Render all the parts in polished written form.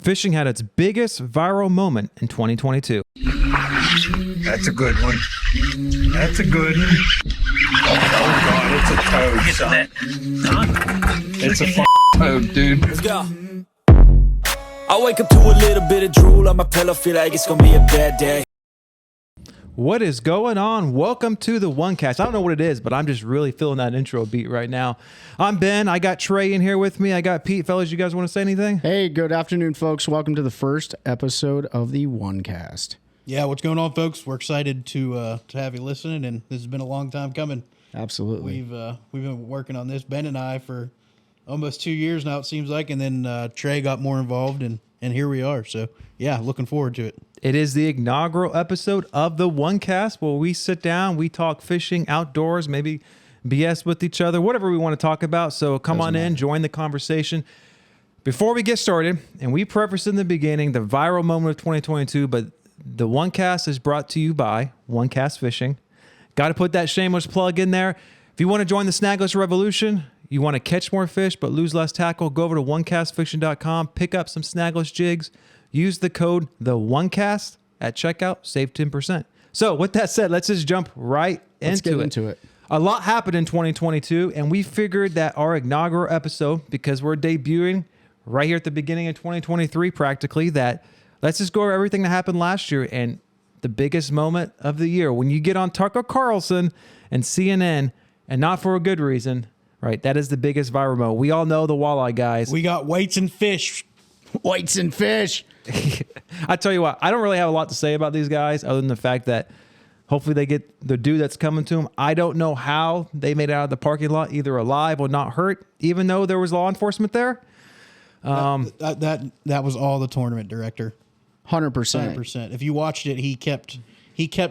Fishing had its biggest viral moment in 2022. That's a good one. That's a good one. Oh God, it's a toad, son. It's a toad, dude. Let's go. I wake up to a little bit of drool on my pillow, feel like it's gonna be a bad day. What is going on? Welcome to the OneCast. I don't know what it is, but I'm just really feeling that intro beat right now. I'm Ben. I got Trey in here with me. I got Pete. Fellas, you guys want to say anything? Hey, good afternoon, folks. Welcome to the first episode of the OneCast. Yeah, what's going on, folks? We're excited to have you listening, and this has been a long time coming. Absolutely. We've been working on this, Ben and I, for almost 2 years now, it seems like, and then Trey got more involved, and here we are. So, yeah, looking forward to it. It is the inaugural episode of the OneCast where we sit down, we talk fishing, outdoors, maybe BS with each other, whatever we want to talk about. So come on in, join the conversation. Before we get started, and we prefaced in the beginning the viral moment of 2022, but the OneCast is brought to you by OneCast Fishing. Got to put that shameless plug in there. If you want to join the snagless revolution, you want to catch more fish but lose less tackle, go over to onecastfishing.com, pick up some snagless jigs, use the code TheOneCast at checkout, save 10%. So with that said, let's just jump right into it. A lot happened in 2022, and we figured that our inaugural episode, because we're debuting right here at the beginning of 2023 practically, that let's just go over everything that happened last year and the biggest moment of the year. When you get on Tucker Carlson and CNN, and not for a good reason, right? That is the biggest viral moment. We all know the walleye guys. We got weights and fish. Weights and fish. I tell you what, I don't really have a lot to say about these guys other than the fact that hopefully they get the dude that's coming to them. I don't know how they made it out of the parking lot, either alive or not hurt, even though there was law enforcement there. That was all the tournament director. 100%. 100%. If you watched it, he kept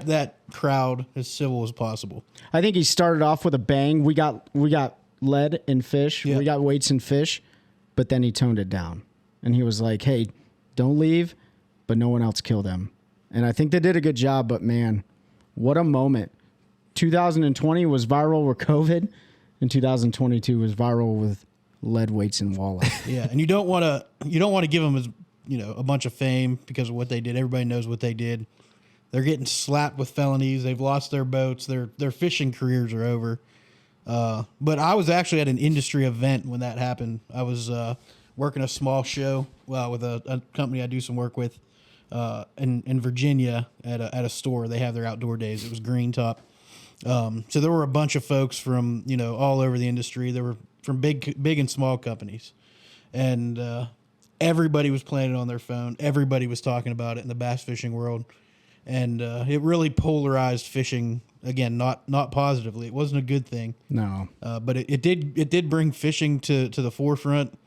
that crowd as civil as possible. I think he started off with a bang. We got lead and fish. Yeah. We got weights and fish, but then he toned it down. And he was like, hey, don't leave, but no one else killed them. And I think they did a good job, but man, what a moment. 2020 was viral with COVID, and 2022 was viral with lead, weights, and walleye. Yeah, and you don't want to give them a bunch of fame because of what they did. Everybody knows what they did. They're getting slapped with felonies. They've lost their boats. Their fishing careers are over. But I was actually at an industry event when that happened. I was working a small show with a company I do some work with in Virginia at a store. They have their outdoor days. It was Green Top. So there were a bunch of folks from all over the industry. They were from big and small companies, and everybody was playing it on their phone. Everybody was talking about it in the bass fishing world, and it really polarized fishing. Again, not positively. It wasn't a good thing. No, but it did bring fishing to the forefront.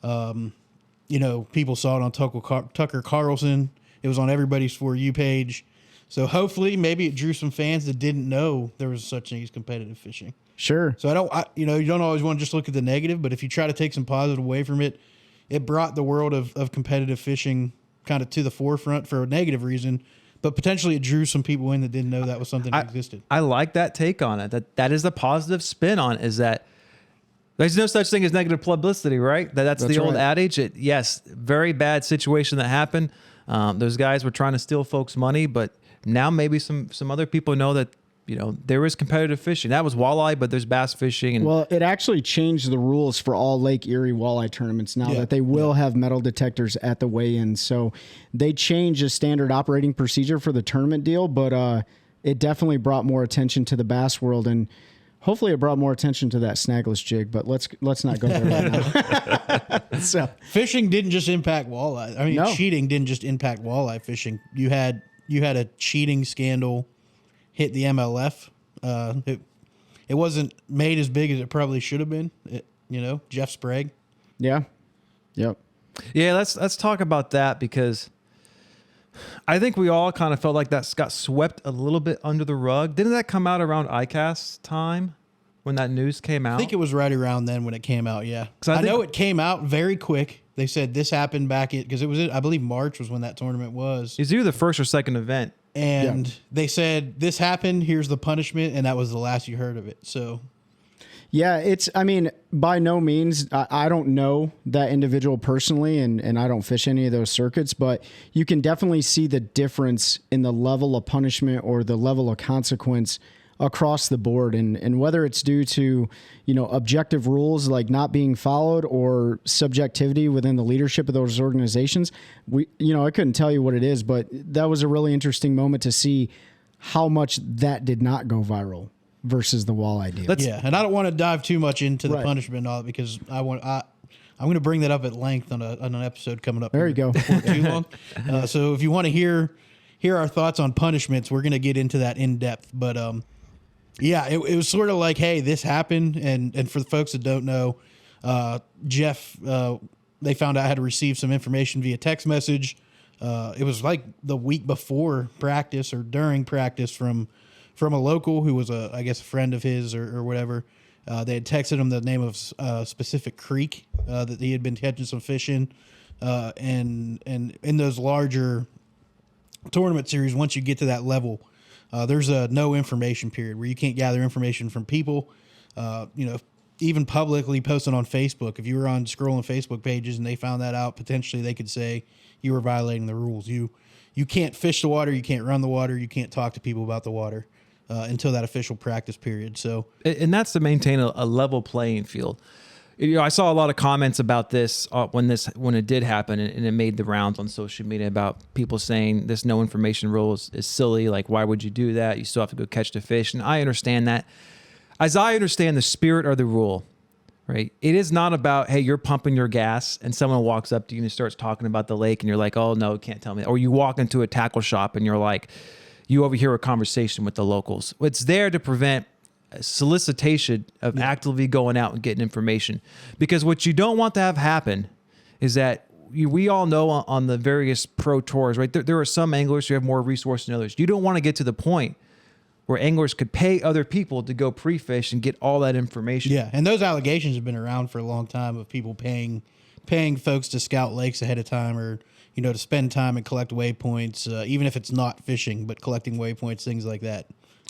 People saw it on Tucker Carlson. It was on everybody's For You page. So hopefully maybe it drew some fans that didn't know there was such thing as competitive fishing. sure. So you don't always want to just look at the negative, but if you try to take some positive away from it, it brought the world of competitive fishing kind of to the forefront for a negative reason, but potentially it drew some people in that didn't know that was something that existed. I like that take on it. That is the positive spin on it, is that there's no such thing as negative publicity, right? That's the old adage. Yes, very bad situation that happened. Those guys were trying to steal folks' money, but now maybe some other people know that there is competitive fishing. That was walleye, but there's bass fishing. And Well, it actually changed the rules for all Lake Erie walleye tournaments now that they will have metal detectors at the weigh-in. So they changed the standard operating procedure for the tournament deal, but it definitely brought more attention to the bass world, and hopefully it brought more attention to that snagless jig, but let's not go there right now. So Fishing didn't just impact walleye. I mean, No. cheating didn't just impact walleye fishing. You had a cheating scandal hit the MLF. It wasn't made as big as it probably should have been. Jeff Sprague. yeah. Yep. yeah, let's talk about that, because I think we all kind of felt like that got swept a little bit under the rug. Didn't that come out around ICAST time when that news came out? I think it was right around then when it came out, yeah. I know it came out very quick. They said this happened back because it was, I believe March was when that tournament was. It's either the first or second event. And they said, this happened, here's the punishment, and that was the last you heard of it. So, Yeah, I mean, by no means, I don't know that individual personally, and I don't fish any of those circuits, but you can definitely see the difference in the level of punishment or the level of consequence across the board. And whether it's due to, objective rules like not being followed or subjectivity within the leadership of those organizations, I couldn't tell you what it is, but that was a really interesting moment to see how much that did not go viral versus the walleye deal. And I don't want to dive too much into the punishment and all that, because I'm going to bring that up at length on an episode coming up. There you go. Before too long. So if you want to hear our thoughts on punishments, we're going to get into that in depth. But it was sort of like, hey, this happened, and for the folks that don't know, Jeff, they found out how to receive some information via text message. It was like the week before practice or during practice from a local who was I guess a friend of his or whatever. They had texted him the name of a specific creek that he had been catching some fish in. And in those larger tournament series, once you get to that level, there's a no information period where you can't gather information from people. Even publicly posted on Facebook. If you were on scrolling Facebook pages and they found that out, potentially they could say you were violating the rules. You can't fish the water, you can't run the water, you can't talk to people about the water until that official practice period. So, and that's to maintain a level playing field. I saw a lot of comments about this when it did happen, and it made the rounds on social media about people saying this no information rule is silly. Like, why would you do that? You still have to go catch the fish. And I understand that. As I understand the spirit of the rule, right? It is not about, hey, you're pumping your gas and someone walks up to you and starts talking about the lake and you're like, oh no, can't tell me. Or you walk into a tackle shop and you're like, you overhear a conversation with the locals. It's there to prevent solicitation of actively going out and getting information. Because what you don't want to have happen is that we all know on the various pro tours, right? There are some anglers who have more resources than others. You don't want to get to the point where anglers could pay other people to go pre-fish and get all that information. Yeah, and those allegations have been around for a long time of people paying folks to scout lakes ahead of time, or to spend time and collect waypoints, even if it's not fishing, but collecting waypoints, things like that.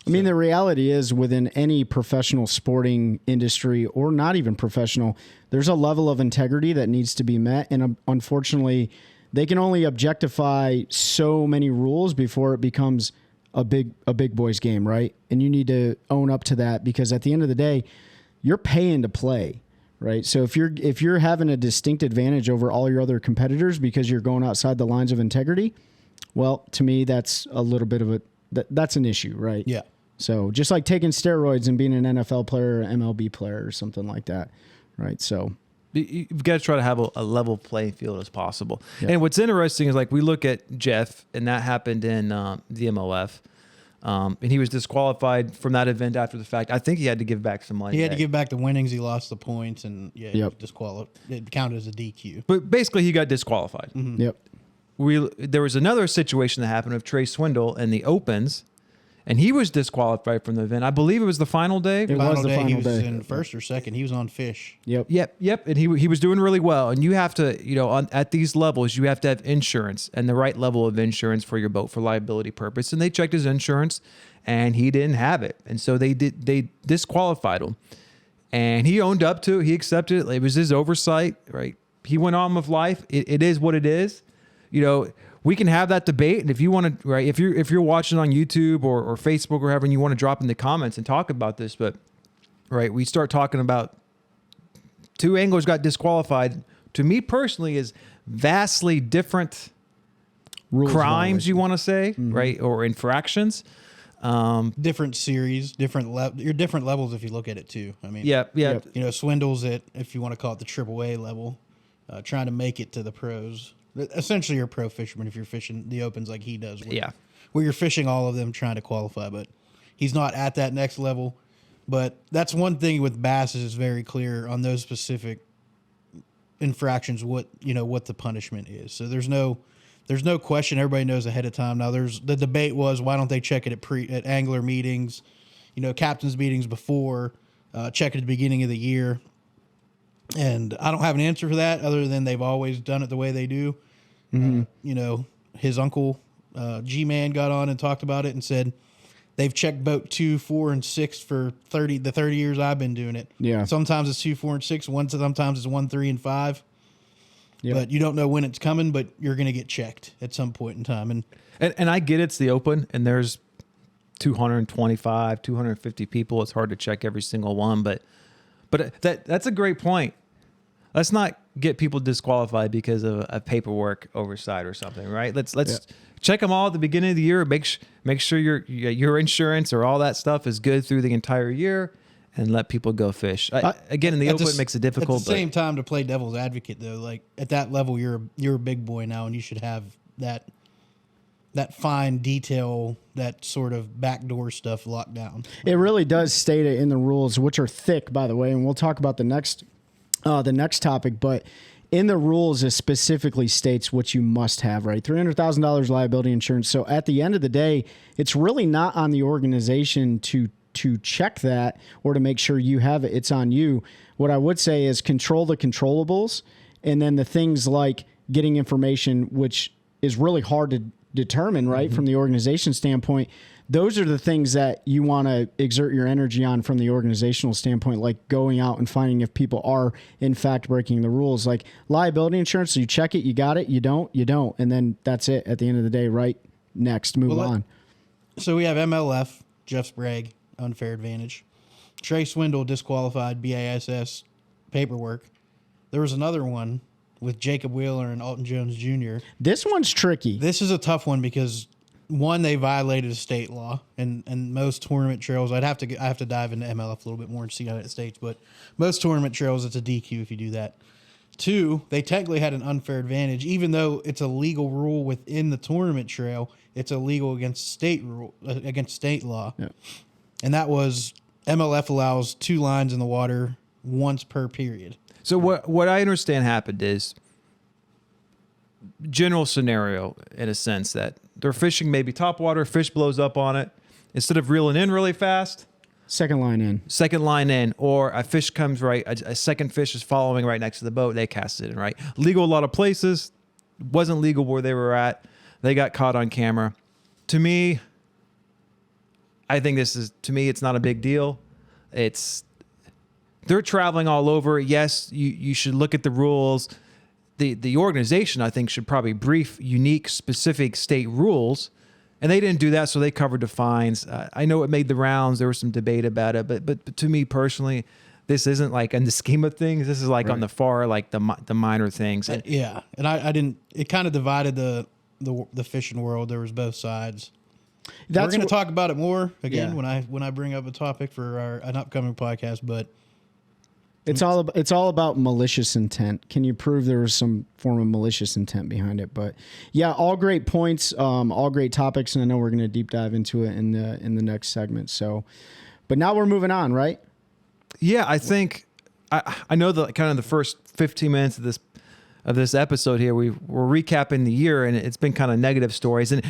I mean, the reality is within any professional sporting industry, or not even professional, there's a level of integrity that needs to be met. And unfortunately, they can only objectify so many rules before it becomes a big boys game, right? And you need to own up to that, because at the end of the day, you're paying to play, right? So if you're having a distinct advantage over all your other competitors because you're going outside the lines of integrity, well, to me, that's a little bit of that's an issue, right? Yeah. So just like taking steroids and being an NFL player or MLB player or something like that, right? So you've got to try to have a level playing field as possible. Yep. And what's interesting is, like, we look at Jeff, and that happened in the MLF, and he was disqualified from that event after the fact. I think he had to give back some money. He had to give back the winnings. He lost the points, and he was disqualified. It counted as a DQ. But basically, he got disqualified. Mm-hmm. Yep. There was another situation that happened with Trey Swindle in the Opens, and he was disqualified from the event. I believe it was the final day. It was the final He was day. in first or second. He was on fish. Yep. And he was doing really well. And you have to, at these levels, you have to have insurance and the right level of insurance for your boat for liability purpose. And they checked his insurance, and he didn't have it. And so they disqualified him. And he owned up to it. He accepted it. It was his oversight, right? He went on with life. It is what it is. We can have that debate, and if you want to, right, if you're watching on YouTube or Facebook or whatever, and you want to drop in the comments and talk about this, but right, we start talking about two anglers got disqualified. To me personally, is vastly different Rules violation. crimes. You want to say, right, or infractions. Different series, different levels if you look at it too. I mean, Yep. Swindles at, if you want to call it the AAA level, trying to make it to the pros. Essentially, you're a pro fisherman if you're fishing the Opens like he does. Where you're fishing all of them trying to qualify, but he's not at that next level. But that's one thing with bass is very clear on those specific infractions what the punishment is. So there's no question. Everybody knows ahead of time. Now the debate was, why don't they check it at angler meetings, captains meetings before, check it at the beginning of the year. And I don't have an answer for that other than they've always done it the way they do. Mm-hmm. His uncle, G-Man, got on and talked about it and said they've checked boat 2, 4, and 6 for the 30 years I've been doing it. Yeah. Sometimes it's 2, 4, and 6. Sometimes it's 1, 3, and 5. Yep. But you don't know when it's coming, but you're going to get checked at some point in time. And I get it's the open, and there's 225, 250 people. It's hard to check every single one, but that's a great point. Let's not get people disqualified because of a paperwork oversight or something, right? Let's check them all at the beginning of the year. Make sure your insurance or all that stuff is good through the entire year, and let people go fish. Again, in the open, it makes it difficult. At the same time, to play devil's advocate, though, like at that level, you're a big boy now, and you should have that fine detail, that sort of backdoor stuff locked down. It really does state it in the rules, which are thick, by the way, and we'll talk about the next topic. But in the rules, it specifically states what you must have, right? $300,000 liability insurance. So at the end of the day, it's really not on the organization to check that or to make sure you have it. It's on you. What I would say is control the controllables, and then the things like getting information, which is really hard to determine, right? From the organization standpoint, those are the things that you want to exert your energy on from the organizational standpoint, like going out and finding if people are in fact breaking the rules. Like liability insurance, so you check it, you got it, you don't, and then that's it at the end of the day, right? Next, move on. So we have MLF, Jeff Sprague, unfair advantage. Trey Swindle, disqualified, BASS, paperwork. There was another one with Jacob Wheeler and Alton Jones Jr. This one's tricky. This is a tough one because, one, they violated a state law, and most tournament trails, I have to dive into MLF a little bit more and see how it states, but most tournament trails, it's a DQ if you do that. 2, they technically had an unfair advantage, even though it's a legal rule within the tournament trail, it's illegal against state law. Yeah. And that was MLF allows 2 lines in the water once per period. So what I understand happened is general scenario in a sense that they're fishing maybe topwater, fish blows up on it. Instead of reeling in really fast, second line in, or a fish comes right, a second fish is following right next to the boat, they cast it in, right? Legal a lot of places, wasn't legal where they were at. They got caught on camera. To me, it's not a big deal. They're traveling all over. Yes, you should look at the rules. The organization, I think, should probably brief unique, specific state rules. And they didn't do that, so they covered the fines. I know it made the rounds. There was some debate about it. But to me personally, this isn't like in the scheme of things. This is like on the far, like the minor things. Yeah, and I didn't. It kind of divided the fishing world. There was both sides. We're going to talk about it more again when I bring up a topic for an upcoming podcast. But it's all about malicious intent. Can you prove there was some form of malicious intent behind it? But yeah, all great points, all great topics, and I know we're going to deep dive into it in the next segment. So, but now we're moving on, right? Yeah, I think I know the kind of the first 15 minutes of this episode here, we're recapping the year, and it's been kind of negative stories, and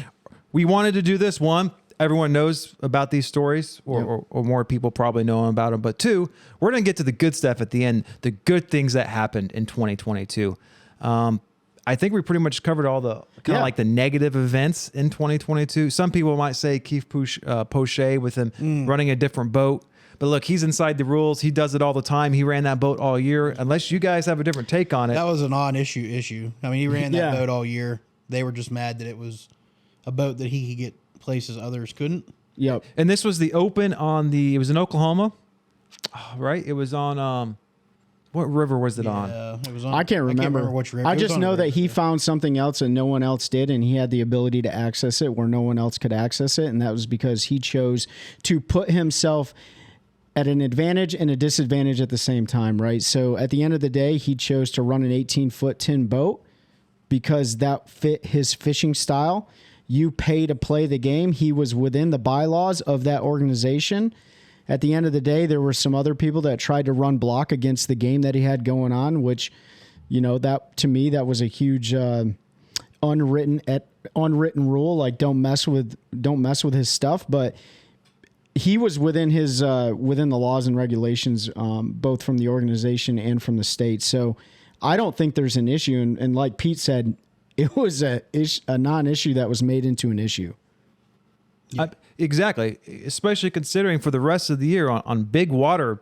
we wanted to do this. One, everyone knows about these stories, or more people probably know about them. But 2, we're going to get to the good stuff at the end, the good things that happened in 2022. I think we pretty much covered all the kind of like the negative events in 2022. Some people might say Keith Poche with him running a different boat. But look, he's inside the rules. He does it all the time. He ran that boat all year. Unless you guys have a different take on it. That was a non-issue. I mean, he ran that boat all year. They were just mad that it was a boat that he could get places others couldn't. Yep. And this was the Open it was in Oklahoma, right? It was on, what river was it on? It was on. I can't remember which river. I just know that he found something else and no one else did, and he had the ability to access it where no one else could access it, and that was because he chose to put himself at an advantage and a disadvantage at the same time, right? So at the end of the day, he chose to run an 18-foot tin boat because that fit his fishing style. You pay to play the game. He was within the bylaws of that organization. At the end of the day, there were some other people that tried to run block against the game that he had going on, which, that to me, that was a huge unwritten rule. Like, don't mess with his stuff. But he was within the laws and regulations, both from the organization and from the state. So I don't think there's an issue. And like Pete said, it was a non-issue that was made into an issue. Exactly. Especially considering for the rest of the year on big water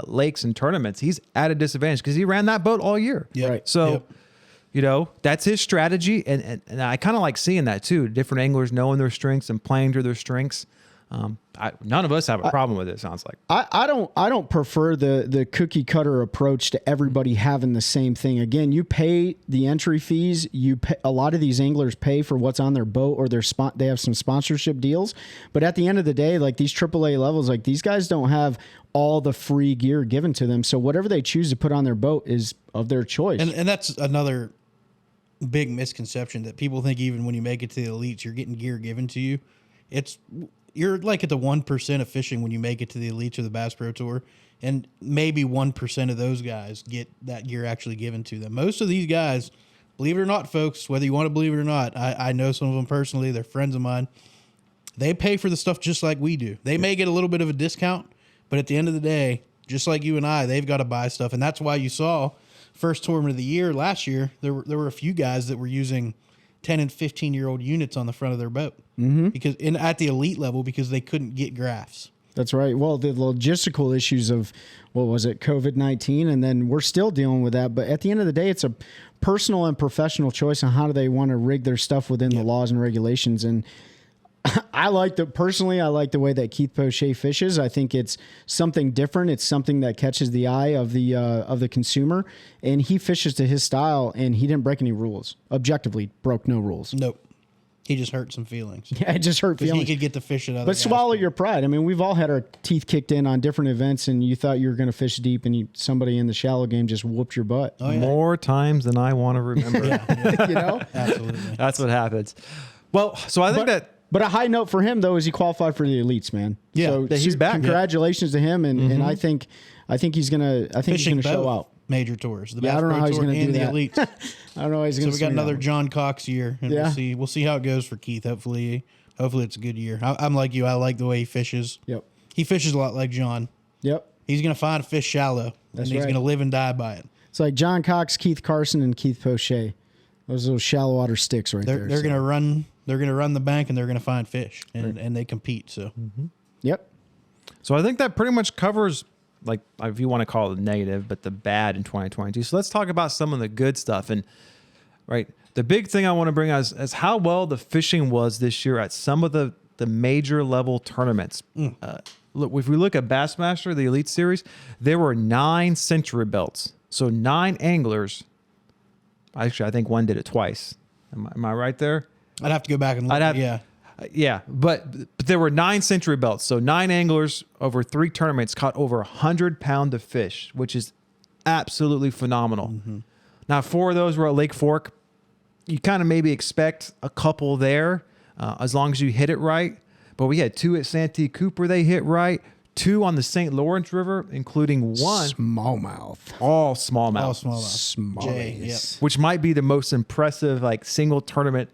lakes and tournaments, he's at a disadvantage because he ran that boat all year. Yep. Right. So, that's his strategy. And I kind of like seeing that too. Different anglers knowing their strengths and playing to their strengths. None of us have a problem with it, sounds like. I don't prefer the cookie cutter approach to everybody having the same thing. Again, you pay the entry fees. A lot of these anglers pay for what's on their boat, or they have some sponsorship deals. But at the end of the day, like these AAA levels, like these guys don't have all the free gear given to them. So whatever they choose to put on their boat is of their choice. And that's another big misconception, that people think even when you make it to the elites, you're getting gear given to you. You're like at the 1% of fishing when you make it to the elites or the Bass Pro Tour, and maybe 1% of those guys get that gear actually given to them. Most of these guys, believe it or not, folks, whether you want to believe it or not, I know some of them personally, they're friends of mine. They pay for the stuff just like we do. They may get a little bit of a discount, but at the end of the day, just like you and I, they've got to buy stuff. And that's why you saw first tournament of the year last year, there were a few guys that were using 10 and 15-year-old units on the front of their boat because at the elite level, because they couldn't get graphs. That's right. Well, the logistical issues of, what was it, COVID-19, and then we're still dealing with that. But at the end of the day, it's a personal and professional choice on how do they want to rig their stuff within the laws and regulations. And I like the way that Keith Pochet fishes. I think it's something different. It's something that catches the eye of the consumer, and he fishes to his style, and he didn't break any rules. Objectively, broke no rules. Nope. He just hurt some feelings. Yeah, it just hurt feelings. He could get the fish out of But swallow your pride. I mean, we've all had our teeth kicked in on different events, and you thought you were going to fish deep, and somebody in the shallow game just whooped your butt. Oh, yeah. More times than I want to remember. You know? Absolutely. That's what happens. Well, so I think But a high note for him, though, is he qualified for the elites, man. Yeah, so he's back. Congratulations to him, and I think he's gonna show out. Major tours. The Yeah, Bass I don't know Pro how he's Tour going to do and the that. elites. I don't know how he's going So to. we got another John Cox year, and Yeah. we'll see how it goes for Keith. Hopefully it's a good year. I'm like you. I like the way he fishes. Yep. He fishes a lot like John. Yep. He's going to find a fish shallow, That's and he's right. going to live and die by it. It's like John Cox, Keith Carson, and Keith Pochet. Those little shallow water sticks right there. They're going to run. They're going to run the bank, and they're going to find fish, and they compete. So Yep. So I think that pretty much covers, like, if you want to call it negative, but the bad in 2022. So let's talk about some of the good stuff. And the big thing I want to bring out is how well the fishing was this year at some of the major level tournaments. Look, if we look at Bassmaster, the Elite Series, there were 9 century belts. So 9 anglers. Actually, I think one did it twice. Am I right there? I'd have to go back and look. Yeah, but there were 9 century belts. So 9 anglers over 3 tournaments caught over 100 pounds of fish, which is absolutely phenomenal. Now, 4 of those were at Lake Fork. You kind of maybe expect a couple there as long as you hit it right. But we had 2 at Santee Cooper they hit right. 2 on the St. Lawrence River, including 1 smallmouth. all smallmouth. All smallmouth. Jay, yep. Which might be the most impressive single tournament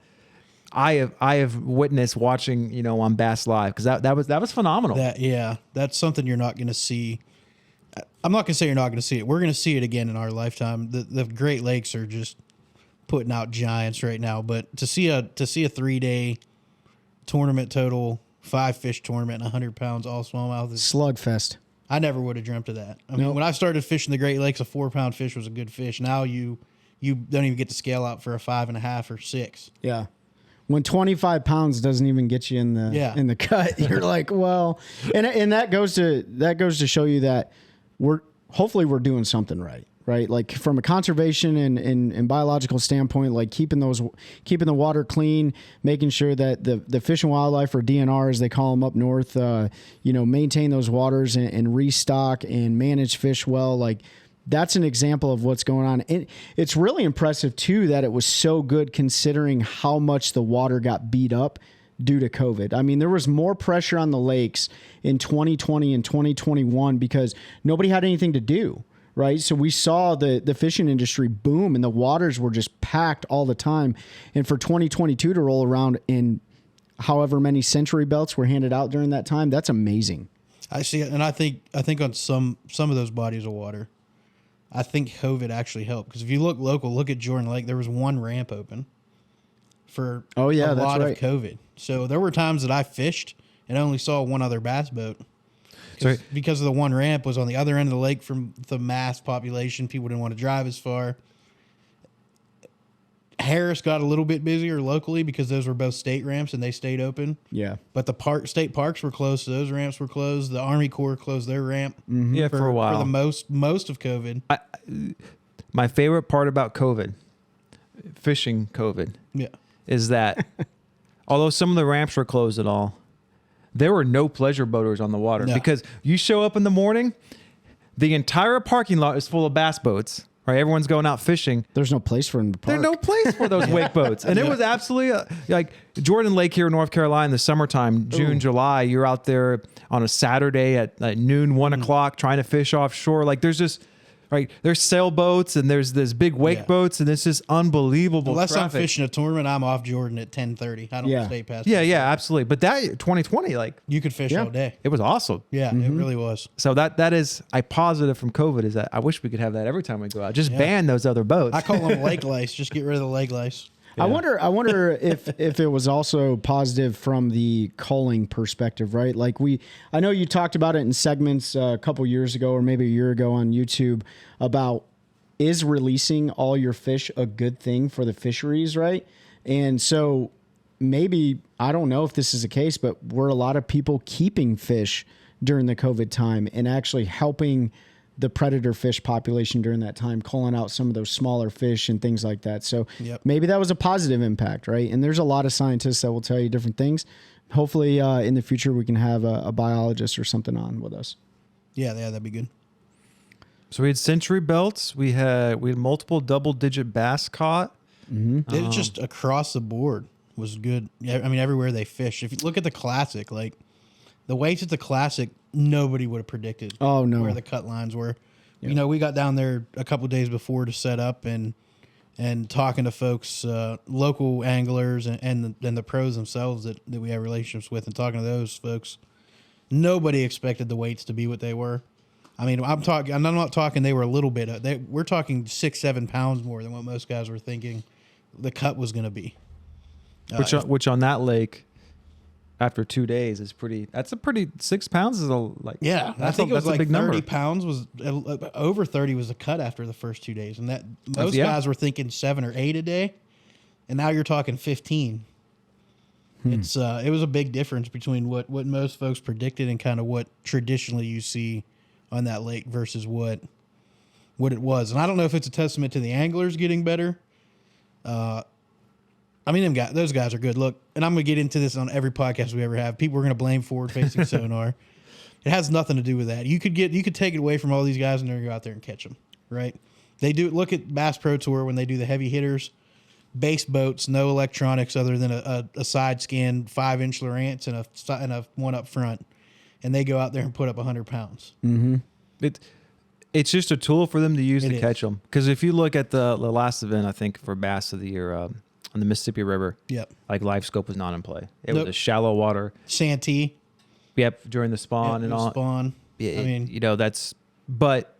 I have witnessed watching, on Bass Live, because that was phenomenal. That's something you're not going to see. I'm not going to say you're not going to see it. We're going to see it again in our lifetime. The Great Lakes are just putting out giants right now, but to see a 3-day tournament total, 5-fish tournament, 100 pounds, all smallmouth is Slugfest. I never would have dreamt of that. I mean, when I started fishing the Great Lakes, a 4-pound fish was a good fish. Now you don't even get to scale out for a 5.5 or 6. Yeah. When 25 pounds doesn't even get you in the cut, you're like, well, and that goes to show you that hopefully we're doing something right. Like from a conservation and biological standpoint, like keeping the water clean, making sure that the Fish and Wildlife, or DNR as they call them up north, maintain those waters and restock and manage fish well. Like that's an example of what's going on. And it's really impressive too that it was so good considering how much the water got beat up due to COVID. I mean, there was more pressure on the lakes in 2020 and 2021 because nobody had anything to do. Right. So we saw the fishing industry boom and the waters were just packed all the time. And for 2022 to roll around in however many century belts were handed out during that time, that's amazing. I see it. And I think on some of those bodies of water, I think COVID actually helped. Because if you look at Jordan Lake, there was 1 ramp open for a lot of COVID. So there were times that I fished and only saw one other bass boat. Because of the one ramp was on the other end of the lake from the mass population. People didn't want to drive as far. Harris got a little bit busier locally because those were both state ramps and they stayed open. Yeah. But the state parks were closed, so those ramps were closed. The Army Corps closed their ramp. Yeah, for a while. For the most of COVID. My favorite part about COVID, fishing COVID, is that although some of the ramps were closed and all, there were no pleasure boaters on the water because you show up in the morning, the entire parking lot is full of bass boats. Right, everyone's going out fishing. There's no place for them to park. There's no place for those wake boats, and it was absolutely like Jordan Lake here in North Carolina in the summertime, June, July. You're out there on a Saturday at noon, 1 o'clock, trying to fish offshore. Like there's just there's sailboats and there's this big wake boats, and it's just unbelievable. Unless traffic. I'm fishing a tournament, I'm off Jordan at 10:30. I don't stay past. Yeah, absolutely. But that 2020, you could fish all day. It was awesome. Yeah, it really was. So that is a positive from COVID is that I wish we could have that every time we go out. Just ban those other boats. I call them leg lice. Just get rid of the leg lice. Yeah. I wonder if it was also positive from the culling perspective, right? Like I know you talked about it in segments a couple years ago or maybe a year ago on YouTube about is releasing all your fish a good thing for the fisheries, right? And so maybe, I don't know if this is the case, but were a lot of people keeping fish during the COVID time and actually helping the predator fish population during that time, calling out some of those smaller fish and things like that. So maybe that was a positive impact, right? And there's a lot of scientists that will tell you different things. Hopefully in the future we can have a biologist or something on with us. Yeah, that'd be good. So we had century belts. We had multiple double-digit bass caught. It just across the board was good. I mean, everywhere they fish. If you look at the Classic, like the weights at the Classic, nobody would have predicted. Oh no, where the cut lines were. You know, we got down there a couple of days before to set up and talking to folks, local anglers and the pros themselves that we have relationships with, and talking to those folks. Nobody expected the weights to be what they were. I mean, I'm not talking they were a little bit. We're talking 6-7 pounds more than what most guys were thinking the cut was going to be. Which on that lake, after 2 days is pretty. That's a pretty 6 pounds is I think it was a like big 30 number. Pounds was over 30 was the cut after the first 2 days, and that most guys were thinking 7 or 8 a day, and now you're talking 15. It was a big difference between what most folks predicted and kind of what traditionally you see on that lake versus what it was. And I don't know if it's a testament to the anglers getting better. I mean, those guys are good. Look, and I'm going to get into this on every podcast we ever have. People are going to blame forward-facing sonar. It has nothing to do with that. You could take it away from all these guys and they're going to go out there and catch them, right? They do. Look at Bass Pro Tour when they do the heavy hitters, base boats, no electronics other than a side scan, 5-inch Lowrance and a one up front, and they go out there and put up 100 pounds. Mm-hmm. It's just a tool for them to use to catch them. Because if you look at the last event, I think for Bass of the Year on the Mississippi River, like LiveScope was not in play. It was a shallow water. Santee. Yep, during the spawn and all. Spawn. Yeah, I mean, but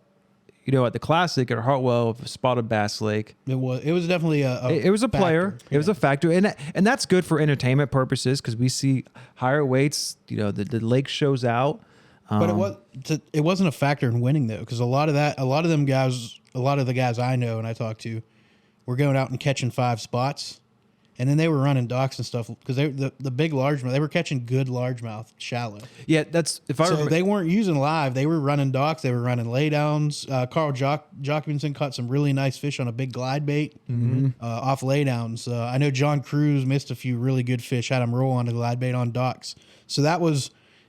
at the Classic at Hartwell, Spotted Bass Lake, it was definitely it was a player. Yeah. It was a factor, and that's good for entertainment purposes because we see higher weights. The lake shows out. But it wasn't a factor in winning though, because a lot of the guys I know and I talk to were going out and catching 5 spots, and then they were running docks and stuff because the big largemouth, they were catching good largemouth shallow. Yeah, that's they weren't using live. They were running docks. They were running laydowns. Carl Jockmanson caught some really nice fish on a big glide bait off laydowns. I know John Cruz missed a few really good fish, had him roll on a glide bait on docks. So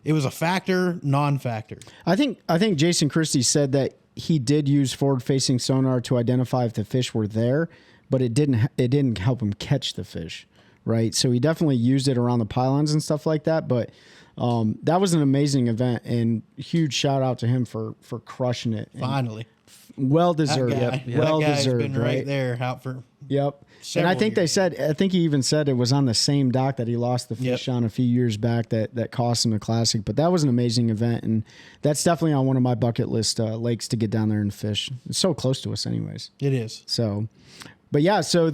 it was a factor, non-factor. I think Jason Christie said that he did use forward-facing sonar to identify if the fish were there, but it didn't help him catch the fish, right? So he definitely used it around the pylons and stuff like that. But that was an amazing event, and huge shout out to him for crushing it. Finally, well deserved. Well deserved. Been right there out for. Yep. And I think I think he even said it was on the same dock that he lost the fish on a few years back that cost him the Classic. But that was an amazing event, and that's definitely on one of my bucket list lakes to get down there and fish. It's so close to us anyways. It is. So But yeah, so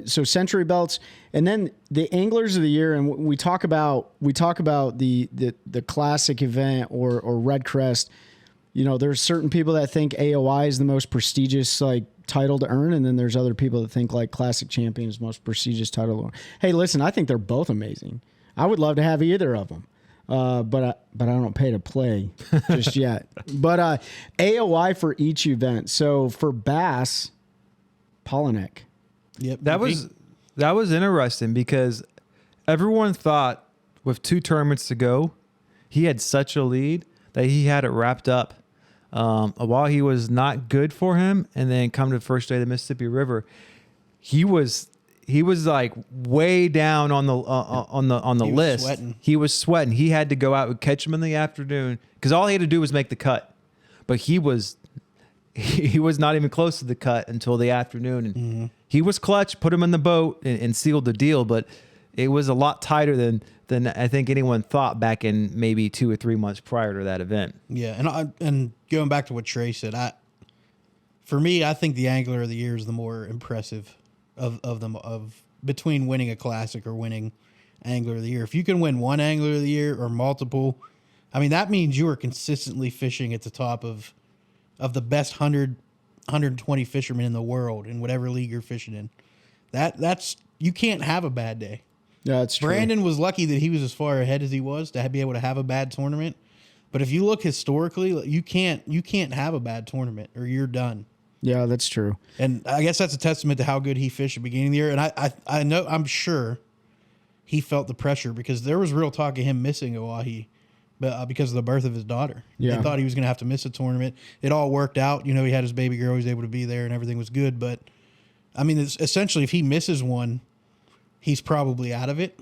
so Century Belts, and then the Anglers of the Year, and we talk about the classic event or Red Crest. You know, there's certain people that think AOI is the most prestigious like title to earn, and then there's other people that think like Classic Champion is the most prestigious title to earn. Hey, listen, I think they're both amazing. I would love to have either of them. But I don't pay to play just yet. But AOI for each event. So for Bass, Polinick. Yep. That was interesting because everyone thought with 2 tournaments to go, he had such a lead that he had it wrapped up. While he was not good for him, and then come to the first day of the Mississippi River, he was like way down on the list. Sweating. He was sweating. He had to go out and catch him in the afternoon because all he had to do was make the cut. But he was not even close to the cut until the afternoon, and he was clutch, put him in the boat, and sealed the deal. But it was a lot tighter than I think anyone thought back in maybe 2 or 3 months prior to that event. Yeah, and going back to what Trey said, for me, I think the Angler of the Year is the more impressive of them between winning a classic or winning Angler of the Year. If you can win one Angler of the Year or multiple, I mean that means you are consistently fishing at the top of the best 120 fishermen in the world in whatever league you're fishing in. That's you can't have a bad day. Yeah, that's true. Brandon was lucky that he was as far ahead as he was to be able to have a bad tournament. But if you look historically, you can't have a bad tournament or you're done. Yeah, that's true. And I guess that's a testament to how good he fished at the beginning of the year. And I know, I'm sure he felt the pressure because there was real talk of him missing Oahe because of the birth of his daughter. Yeah. They thought he was going to have to miss a tournament. It all worked out. You know, he had his baby girl. He was able to be there and everything was good. But, I mean, it's essentially if he misses one, he's probably out of it.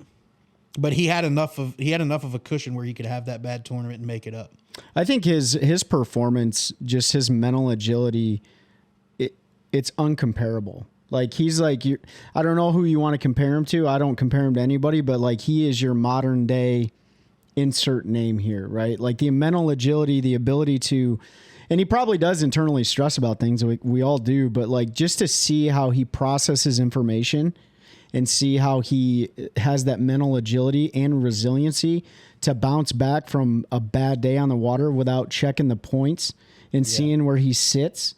But he had enough of a cushion where he could have that bad tournament and make it up. I think his performance, just his mental agility, it's uncomparable. Like he's like, I don't know who you want to compare him to. I don't compare him to anybody, but like he is your modern day insert name here, right? Like the mental agility, the ability to, and he probably does internally stress about things. We all do, but like just to see how he processes information and see how he has that mental agility and resiliency to bounce back from a bad day on the water without checking the points and seeing where he sits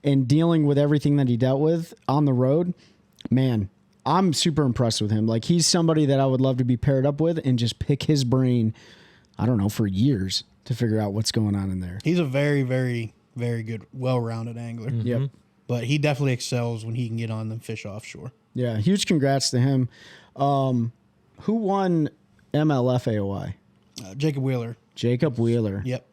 and dealing with everything that he dealt with on the road. Man, I'm super impressed with him. Like he's somebody that I would love to be paired up with and just pick his brain, I don't know, for years to figure out what's going on in there. He's a very, very, very good, well-rounded angler. Mm-hmm. Yep. But he definitely excels when he can get on and fish offshore. Yeah, huge congrats to him. Who won MLF AOI? Jacob Wheeler. Jacob Wheeler. Yep.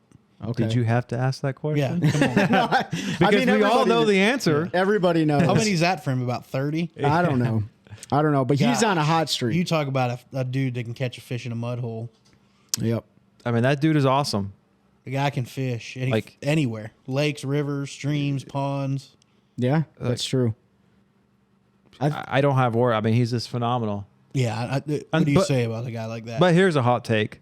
Okay. Did you have to ask that question? Yeah. Come on. Because we all know the answer. Everybody knows. How many is that for him? About 30? I don't know. But he's on a hot streak. You talk about a dude that can catch a fish in a mud hole. Yep. I mean, that dude is awesome. The guy can fish Like- anywhere. Lakes, rivers, streams, ponds. Yeah, that's true. I don't have worry. I mean, he's just phenomenal. Yeah. What do you say about a guy like that? But here's a hot take.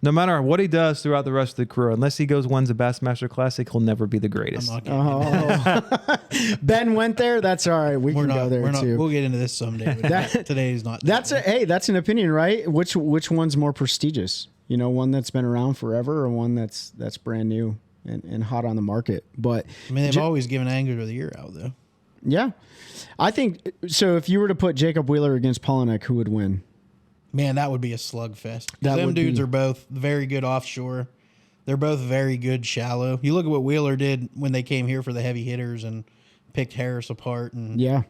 No matter what he does throughout the rest of the career, unless he wins a Bassmaster Classic, he'll never be the greatest. I'm not getting Ben went there. That's all right. We can go there too. We'll get into this someday. But today's not. That's an opinion, right? Which one's more prestigious? You know, one that's been around forever, or one that's brand new and hot on the market. But I mean, they've always given Angler of the Year out though. Yeah, I think so. If you were to put Jacob Wheeler against Polinick, who would win? Man, that would be a slugfest. That Them would dudes be. are both very good offshore. They're both very good shallow. You look at what Wheeler did when they came here for the heavy hitters and picked Harris apart. And Yeah,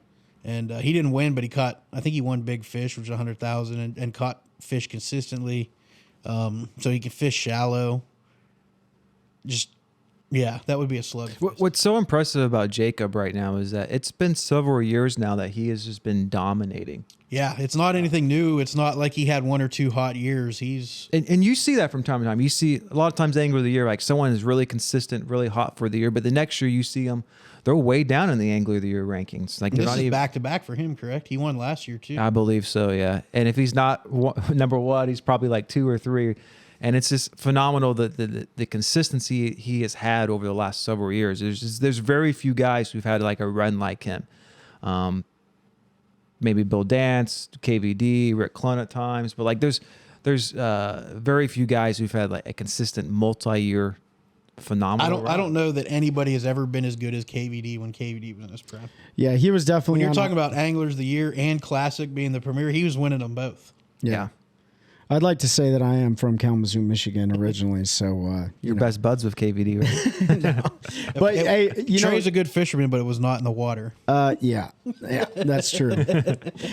and he didn't win, but I think he won big fish, which was 100,000, and caught fish consistently. So he can fish shallow. That would be a slugfest. What's so impressive about Jacob right now is that it's been several years now that he has just been dominating. Yeah, it's not anything new. It's not like he had 1 or 2 hot years. And you see that from time to time. You see a lot of times Angler of the Year, like someone is really consistent, really hot for the year, but the next year you see them, they're way down in the Angler of the Year rankings. Like they're This not is even back to back for him, correct? He won last year too. I believe so, yeah. And if he's not number 1, he's probably like 2 or 3. And it's just phenomenal the consistency he has had over the last several years. There's very few guys who've had like a run like him. Maybe Bill Dance, KVD, Rick Clun at times, but like there's very few guys who've had like a consistent multi-year phenomenal. I don't know that anybody has ever been as good as KVD when KVD was in his prime. Yeah, he was definitely. When you're talking about Anglers of the Year and Classic being the premier, he was winning them both. Yeah. I'd like to say that I am from Kalamazoo, Michigan originally, so You're best buds with KVD, right? But hey, Trey's a good fisherman, but it was not in the water. yeah, that's true.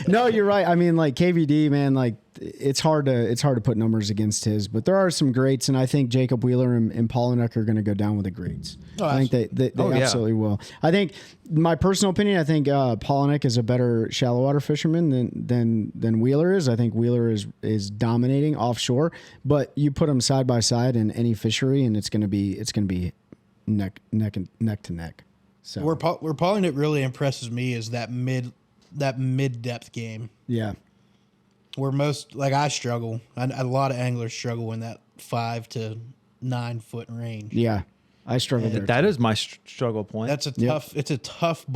No, you're right. I mean, like KVD, man, like it's hard to put numbers against his, but there are some greats, and I think Jacob Wheeler and Polinick are going to go down with the greats. I think they absolutely will. I think, my personal opinion, I think Polinick is a better shallow water fisherman than Wheeler is. I think Wheeler is dominating offshore, but you put them side by side in any fishery, and it's going to be neck to neck. So Where Polinick really impresses me is that mid depth game. Yeah. Where most, like I struggle, a lot of anglers struggle in that 5 to 9 foot range. Yeah, I struggle there. That is my struggle point. That's it's a tough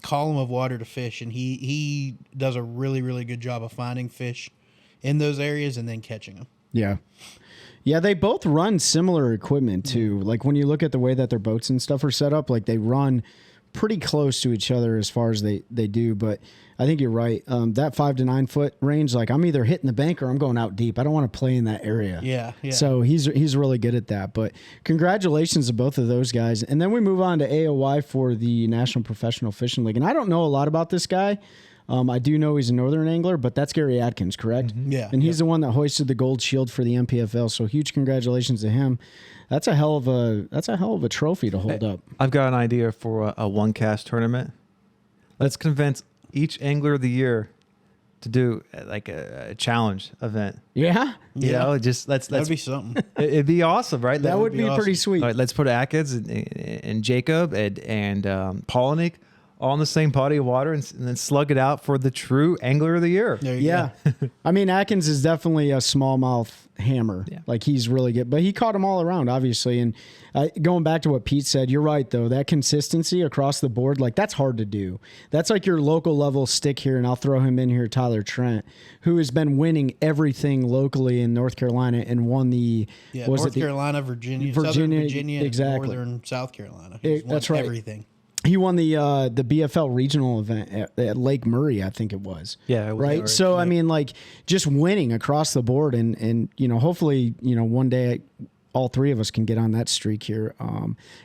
column of water to fish, and he does a really, really good job of finding fish in those areas and then catching them. Yeah. Yeah, they both run similar equipment too. Like when you look at the way that their boats and stuff are set up, like they run pretty close to each other as far as they do. But I think you're right. That 5 to 9 foot range, like I'm either hitting the bank or I'm going out deep. I don't want to play in that area. Yeah. So he's really good at that. But congratulations to both of those guys. And then we move on to AOY for the National Professional Fishing League. And I don't know a lot about this guy. I do know he's a northern angler, but that's Gary Adkins, correct? Mm-hmm. Yeah. And he's the one that hoisted the gold shield for the MPFL. So huge congratulations to him. That's a hell of a trophy to hold up. I've got an idea for a OneCast tournament. Let's convince each angler of the year to do like a challenge event. Yeah. You know, just let's That'd be something. It'd be awesome, right? That would be awesome. pretty sweet. All right, let's put Atkins and Jacob and Polinick all in the same body of water and then slug it out for the true angler of the year. There you go. I mean, Atkins is definitely a smallmouth hammer. Yeah. Like he's really good, but he caught them all around, obviously. And going back to what Pete said, you're right though. That consistency across the board, like that's hard to do. That's like your local level stick here, and I'll throw him in here, Tyler Trent, who has been winning everything locally in North Carolina and won the North Carolina, Virginia, Southern Virginia, exactly. and Northern South Carolina. He's won That's right. everything. He won the BFL regional event at Lake Murray, I think it was. Yeah, it was right. So I mean, like just winning across the board, and you know, hopefully, you know, one day all three of us can get on that streak here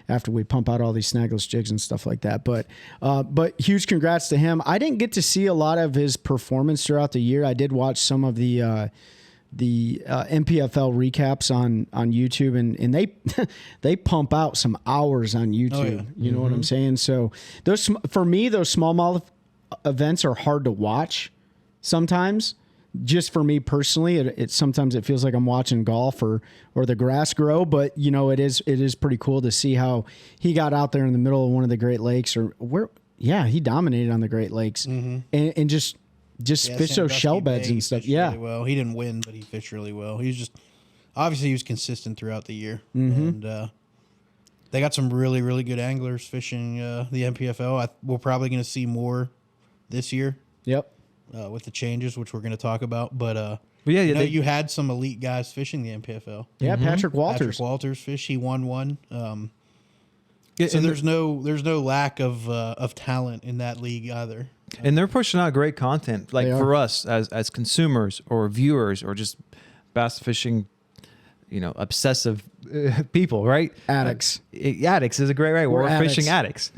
after we pump out all these snagless jigs and stuff like that. But huge congrats to him. I didn't get to see a lot of his performance throughout the year. I did watch some of the MPFL recaps on YouTube, and they pump out some hours on YouTube. Oh, yeah. You know what I'm saying? So those smallmouth events are hard to watch sometimes. Just for me personally, it sometimes it feels like I'm watching golf or the grass grow, but you know, it is pretty cool to see how he got out there in the middle of one of the Great Lakes, he dominated on the Great Lakes and just fish those shell beds and stuff. Yeah. Really well. He didn't win, but he fished really well. He was just obviously he was consistent throughout the year, and they got some really, really good anglers fishing the MPFL. We're probably going to see more this year. Yep. With the changes, which we're going to talk about, but you had some elite guys fishing the MPFL. Yeah, Patrick Walters fish. He won one. So there's no lack of talent in that league either. And they're pushing out great content, like for us as consumers or viewers or just bass fishing, you know, obsessive people, right? Addicts. Addicts is a great right. We're fishing addicts.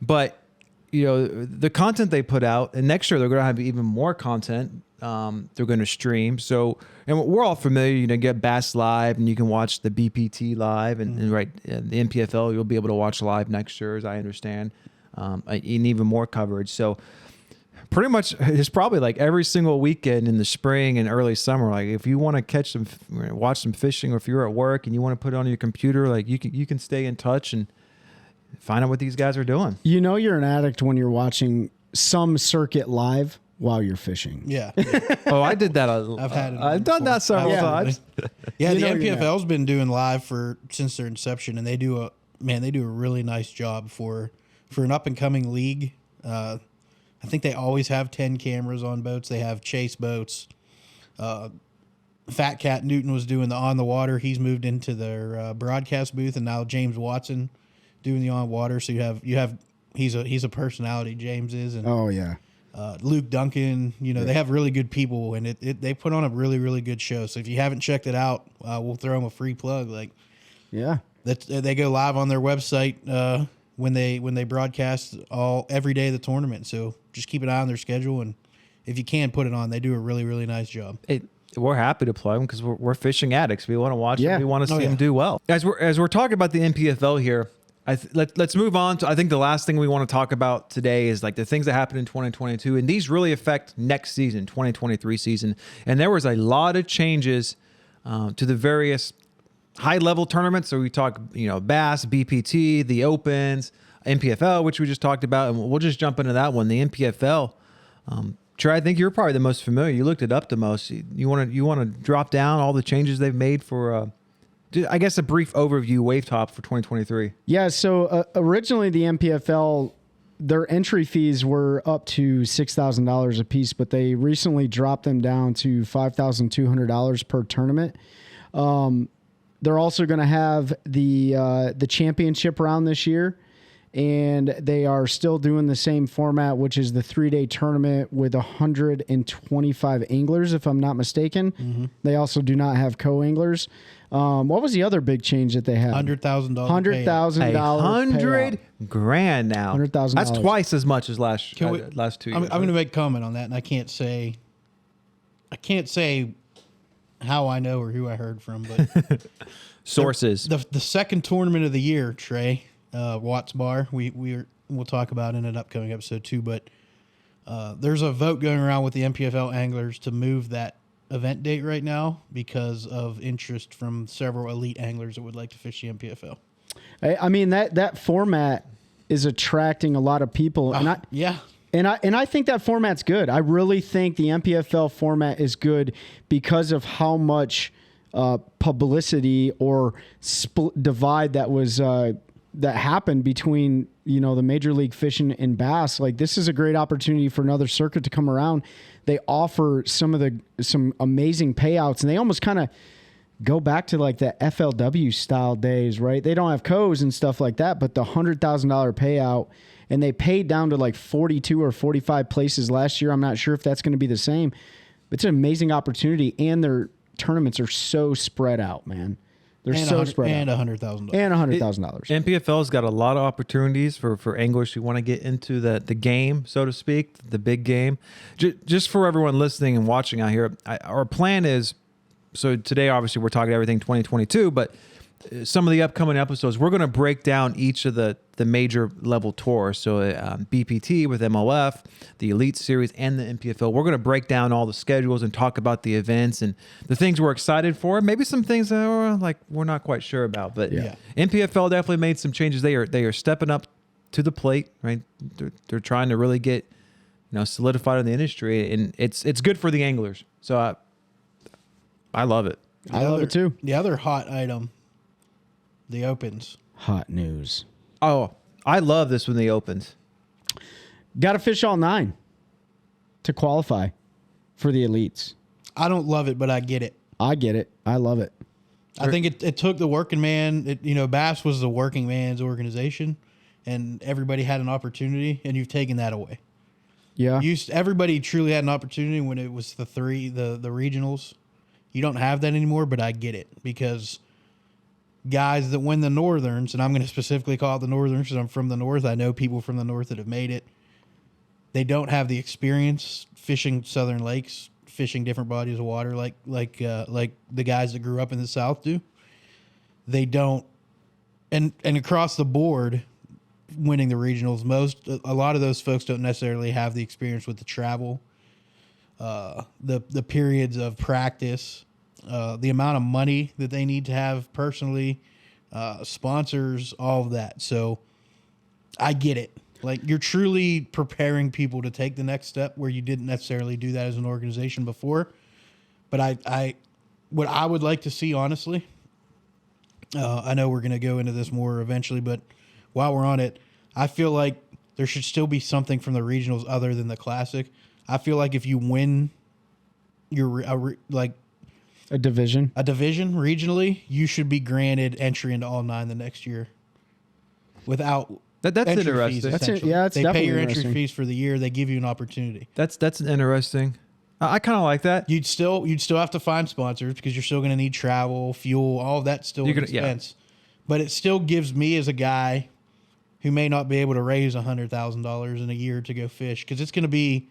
But you know, the content they put out, and next year they're going to have even more content. They're going to stream. So, and we're all familiar, you know, get Bass Live and you can watch the BPT live and the MPFL, you'll be able to watch live next year, as I understand, and even more coverage. So pretty much it's probably like every single weekend in the spring and early summer. Like if you want to watch some fishing, or if you're at work and you want to put it on your computer, like you can stay in touch and find out what these guys are doing. You know you're an addict when you're watching some circuit live while you're fishing. Yeah. Oh, I did that. I've done that several times. Yeah, the MPFL's been doing live since their inception, and they do a really nice job for an up and coming league. I think they always have 10 cameras on boats. They have chase boats. Fat Cat Newton was doing the on the water. He's moved into their broadcast booth, and now James Watson doing the on water. So you have he's a personality. James is, and Oh yeah. Luke Duncan. They have really good people, and they put on a really, really good show. So if you haven't checked it out, we'll throw them a free plug. Yeah. They go live on their website when they broadcast every day of the tournament. So just keep an eye on their schedule, and if you can put it on, they do a really, really nice job. We're happy to plug them because we're fishing addicts. We want to watch Yeah. them. We want to see them do well. As we're talking about the NPFL here, let's move on to, I think the last thing we want to talk about today is like the things that happened in 2022, and these really affect next season, 2023 season. And there was a lot of changes to the various high-level tournaments. So we talk, Bass, BPT, the Opens, NPFL, which we just talked about, and we'll just jump into that one. The NPFL. Trey, I think you're probably the most familiar. You looked it up the most. You want to drop down all the changes they've made for, I guess, a brief overview, wave top for 2023. Yeah. So originally the MPFL, their entry fees were up to $6,000 a piece, but they recently dropped them down to $5,200 per tournament. They're also going to have the championship round this year. And they are still doing the same format, which is the 3-day tournament with 125 anglers, if I'm not mistaken. Mm-hmm. They also do not have co-anglers. What was the other big change that they had? $100,000. $100,000 grand now. $100,000. That's twice as much as last 2 years. I'm going to make a comment on that, and I can't say how I know or who I heard from, but sources. The second tournament of the year, Trey. Watts Bar. We'll talk about in an upcoming episode too, but there's a vote going around with the MPFL anglers to move that event date right now because of interest from several elite anglers that would like to fish the MPFL. I mean that format is attracting a lot of people, and I think that format's good. I really think the MPFL format is good because of how much publicity or divide that was. That happened between, the Major League Fishing and Bass. Like, this is a great opportunity for another circuit to come around. They offer some amazing payouts, and they almost kind of go back to like the FLW style days, right? They don't have co's and stuff like that, but the $100,000 payout, and they paid down to like 42 or 45 places last year. I'm not sure if that's going to be the same. It's an amazing opportunity, and their tournaments are so spread out, man. They're so spread out. And $100,000. And $100,000. NPFL's got a lot of opportunities for anglers who want to get into the game, so to speak, the big game. Just for everyone listening and watching out here, our plan is, so today obviously we're talking everything 2022, but some of the upcoming episodes, we're going to break down each of the major level tours. So BPT with MLF, the Elite Series, and the NPFL. We're going to break down all the schedules and talk about the events and the things we're excited for. Maybe some things that we're not quite sure about. But NPFL definitely made some changes. They are stepping up to the plate, right? They're trying to really get solidified in the industry, and it's good for the anglers. So I love it. I love it too. The other hot item. The Opens. Hot news. Oh, I love this when the Opens. Got to fish all 9 to qualify for the elites. I don't love it, but I get it. I get it. I love it. I think it took the working man. Bass was the working man's organization, and everybody had an opportunity, and you've taken that away. Yeah. Everybody truly had an opportunity when it was the regionals. You don't have that anymore, but I get it because guys that win the Northerns, and I'm going to specifically call it the Northerns because I'm from the North. I know people from the North that have made it. They don't have the experience fishing Southern lakes, fishing different bodies of water like the guys that grew up in the South do. They don't, and across the board, winning the regionals, a lot of those folks don't necessarily have the experience with the travel, the periods of practice. The amount of money that they need to have personally, sponsors, all of that. So I get it. Like, you're truly preparing people to take the next step where you didn't necessarily do that as an organization before. But what I would like to see, honestly, I know we're going to go into this more eventually, but while we're on it, I feel like there should still be something from the regionals other than the classic. I feel like if you win A division. a division regionally, you should be granted entry into all 9 the next year without That's entry interesting. fees, That's it. essentially. Yeah, it's they definitely pay your entry interesting. fees for the year. They give you an opportunity. That's an interesting. I kind of like that. You'd still have to find sponsors because you're still going to need travel, fuel, all of that's still an expense. But it still gives me as a guy who may not be able to raise $100,000 in a year to go fish, because it's going to be,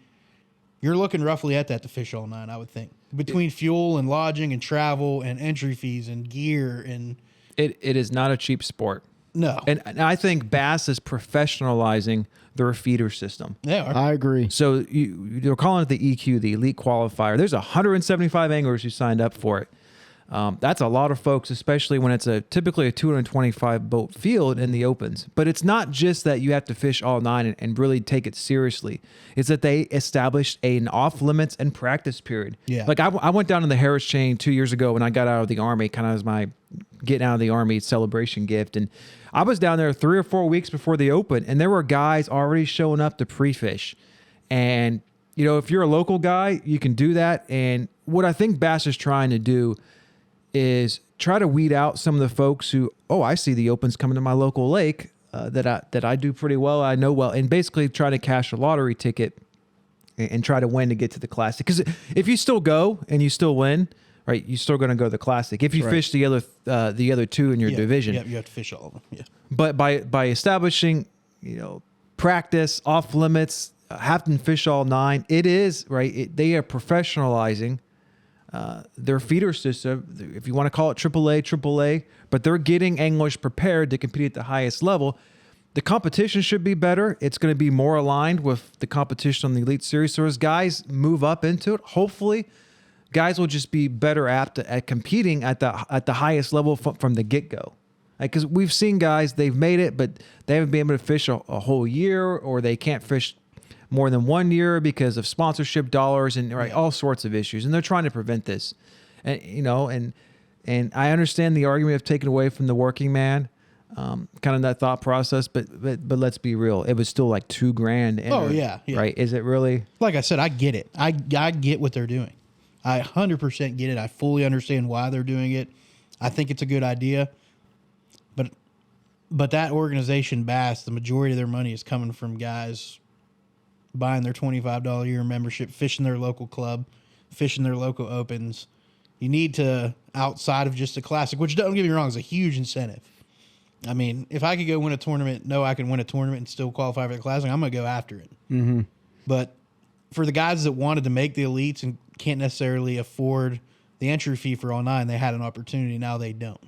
you're looking roughly at that to fish all 9, I would think, between fuel and lodging and travel and entry fees and gear and It is not a cheap sport. no. And I think Bass is professionalizing their feeder system. They are. I agree. So you're calling it the EQ, the Elite Qualifier. There's 175 anglers who signed up for it. That's a lot of folks, especially when it's typically a 225 boat field in the opens. But it's not just that you have to fish all 9 and really take it seriously. It's that they established an off limits and practice period. Yeah. Like I went down to the Harris Chain 2 years ago when I got out of the Army, kind of as my getting out of the Army celebration gift. And I was down there 3 or 4 weeks before the open, and there were guys already showing up to pre-fish. And, if you're a local guy, you can do that. And what I think Bass is trying to do is try to weed out some of the folks who, I see the opens coming to my local lake that I do pretty well, I know well, and basically try to cash a lottery ticket and try to win to get to the Classic. Because if you still go and you still win, right, you're still going to go to the Classic. If you fish the other 2 in your division, Yeah, you have to fish all of them. Yeah. but by establishing, practice off limits, having to fish all 9, it is right. They are professionalizing their feeder system, if you want to call it AAA, but they're getting anglers prepared to compete at the highest level. The competition should be better. It's going to be more aligned with the competition on the Elite Series. So as guys move up into it, hopefully guys will just be better apt at competing at the highest level from the get-go. Because we've seen guys, they've made it, but they haven't been able to fish a whole year, or they can't fish more than 1 year because of sponsorship dollars and all sorts of issues. And they're trying to prevent this. And and I understand the argument of taking away from the working man, kind of that thought process, but let's be real. It was still like $2,000. Oh, yeah. Right. Is it really? Like I said, I get it. I get what they're doing. I 100% get it. I fully understand why they're doing it. I think it's a good idea. But that organization, Bass, the majority of their money is coming from guys buying their $25 a year membership, fishing their local club, fishing their local opens. You need to, outside of just a Classic, which, don't get me wrong, is a huge incentive. I mean, if I could go win a tournament, I can win a tournament and still qualify for the Classic, I'm going to go after it. Mm-hmm. But for the guys that wanted to make the Elites and can't necessarily afford the entry fee for all 9, they had an opportunity. Now they don't.